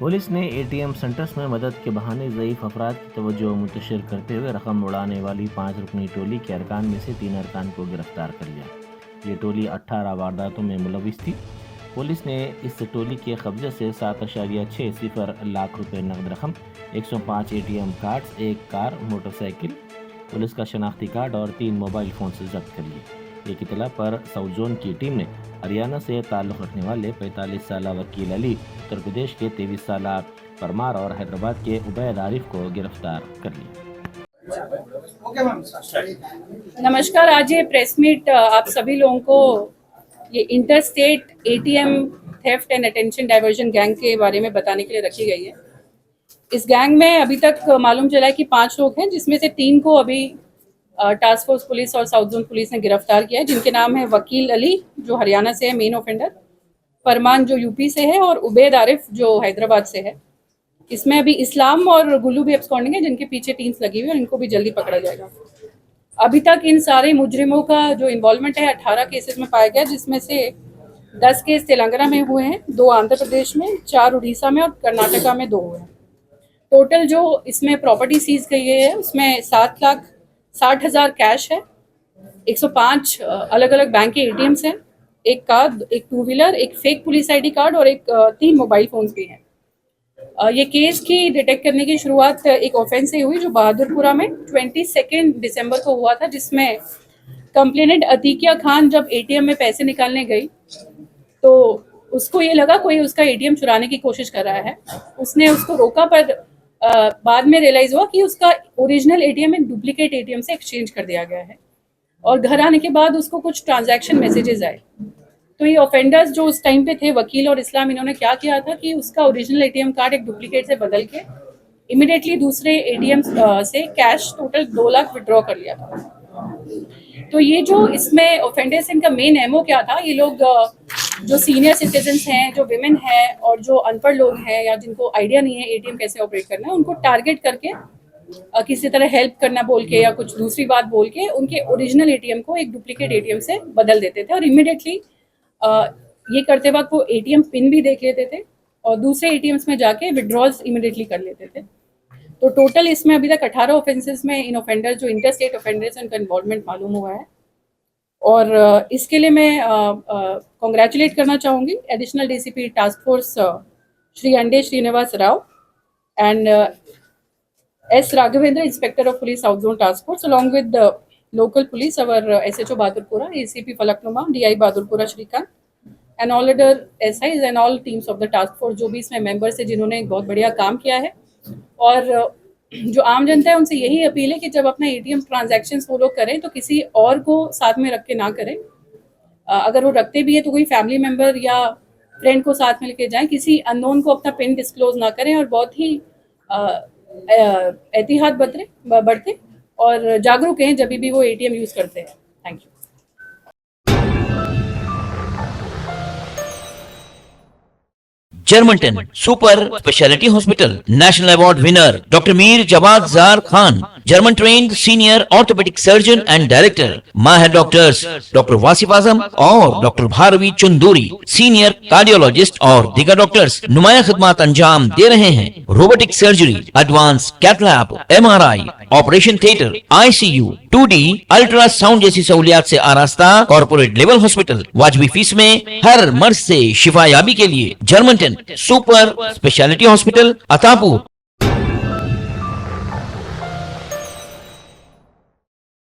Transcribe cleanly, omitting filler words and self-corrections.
Police ने ATM centres में मदद के बहाने ज़ईफ़ अफराद की तवज्जो मुंतशिर करते हुए रकम उड़ाने वाली 5 रुकनी टोली के अरकान में से 3 अरकान को गिरफ्तार कर लिया। ये टोली 18 वारदातों में मुलविस थी। पुलिस ने इस टोली के कब्जे से 7.60 लाख रुपए नकद रकम, 105 एटीएम कार्ड्स, एक कार, मोटरसाइकिल, पुलिस का शनाख्ती कार्ड और 3 मोबाइल फ़ोन से जब्त कर लिए। एक इतला पर साउथ जोन की टीम ने हरियाणा से ताल्लुक़ रखने वाले 45 साल वकील अली, उत्तर प्रदेश के 23 साल परमार और हैदराबाद के उबैद आरिफ को गिरफ्तार कर लिया। नमस्कार। आज ये प्रेस मीट आप सभी लोगों को ये inter state ATM theft and attention diversion gang के बारे में बताने के लिए रखी गई है। इस गैंग में अभी तक मालूम चला है कि 5 लोग हैं, जिसमें से 3 को अभी टास्क फोर्स पुलिस और साउथ जोन पुलिस ने गिरफ्तार किया है, जिनके नाम है वकील अली जो हरियाणा से है मेन ऑफेंडर, फरमान जो यूपी से है और उबैद आरिफ जो हैदराबाद से है। इसमें अभी इस्लाम और गुल्लू भी एब्सकॉन्डिंग है, जिनके पीछे टीम्स लगी हुई है और इनको भी जल्दी पकड़ा जाएगा। अभी तक इन सारे मुजरिमों का जो इन्वॉल्वमेंट है 18 केसेस में पाया गया, जिसमें से 10 केस तेलंगाना में हुए हैं, 2 आंध्र प्रदेश में, 4 उड़ीसा में और कर्नाटका में 2 हुए हैं। टोटल जो इसमें प्रॉपर्टी सीज की गई है उसमें 7,60,000 कैश है, 105 अलग अलग बैंक के एटीएम्स हैं, एक कार, एक 2 व्हीलर, एक फेक पुलिस आईडी कार्ड और एक 3 मोबाइल फोन्स भी हैं। ये केस की डिटेक्ट करने की शुरुआत एक ऑफेंस से हुई जो बहादुरपुरा में 22 दिसंबर को हुआ था, जिसमें कंप्लेनेंट अतीकिया खान जब एटीएम में पैसे निकालने गई तो उसको ये लगा कोई उसका एटीएम चुराने की कोशिश कर रहा है। उसने उसको रोका, पर बाद में रियलाइज हुआ कि उसका ओरिजिनल एटीएम एक डुप्लीकेट एटीएम से एक्सचेंज कर दिया गया है। और घर आने के बाद उसको कुछ ट्रांजैक्शन मैसेजेस आए। तो ये ऑफेंडर्स जो उस टाइम पे थे, वकील और इस्लाम, इन्होंने क्या किया था कि उसका ओरिजिनल एटीएम कार्ड एक डुप्लीकेट से बदल के इमिडिएटली दूसरे एटीएम से कैश टोटल 2 लाख विड्रॉ कर लिया था। तो ये जो इसमें ऑफेंडर्स, इनका मेन एमओ क्या था, ये लोग जो सीनियर सिटीजन्स हैं, जो विमेन हैं और जो अनपढ़ लोग हैं या जिनको आइडिया नहीं है एटीएम कैसे ऑपरेट करना है, उनको टारगेट करके किसी तरह हेल्प करना बोल के या कुछ दूसरी बात बोल के उनके ओरिजिनल एटीएम को एक डुप्लीकेट एटीएम से बदल देते थे। और इमिडिएटली ये करते वक्त वो एटीएम पिन भी देख लेते थे और दूसरे एटीएम्स में जाके विड्रॉल्स इमिडिएटली कर लेते थे। तो टोटल इसमें अभी तक 18 ऑफेंसेस में इन ऑफेंडर्स जो इंटर स्टेट ऑफेंडर्स हैं उनका इन्वॉल्वमेंट मालूम हुआ है। और इसके लिए मैं कॉन्ग्रेचुलेट करना चाहूँगी additional DCP task force Shri Ande Srinivas Rao and S Raghavendra, inspector of police south zone task force, along with the local police, our SHO Badurpura, ACP Falaknuma, DI Badurpura Shrikant, and all other SIs and all teams of the task force जो भी इसमें members हैं जिन्होंने एक बहुत बढ़िया काम किया है। और जो आम जनता है उनसे यही अपील है कि जब अपना एटीएम ट्रांजैक्शंस वो लोग करें तो किसी और को साथ में रख के ना करें। अगर वो रखते भी है तो कोई फैमिली मेम्बर या फ्रेंड को साथ में लेके जाएं। किसी अननोन को अपना पिन डिस्क्लोज ना करें और बहुत ही एहतियात बरतें और जागरूक हैं जब भी वो एटीएम यूज करते हैं। Thank you. Germanton super speciality hospital, national award winner doctor Mir Jawad Zar Khan, German trained senior orthopaedic surgeon and director, माहिर डॉक्टर्स डॉक्टर वासिफ आजम और doctor Bharvi Chanduri, senior cardiologist और दीगर डॉक्टर्स नुमाया खिदमत अंजाम दे रहे हैं। Robotic surgery, advance cath lab, MRI, operation theatre, ICU, 2D ultrasound जैसी सहूलियात से आरास्ता कॉर्पोरेट लेवल हॉस्पिटल, वाजबी फीस में हर मर्ज से शिफायाबी के लिए Germanton super speciality hospital, Attapur.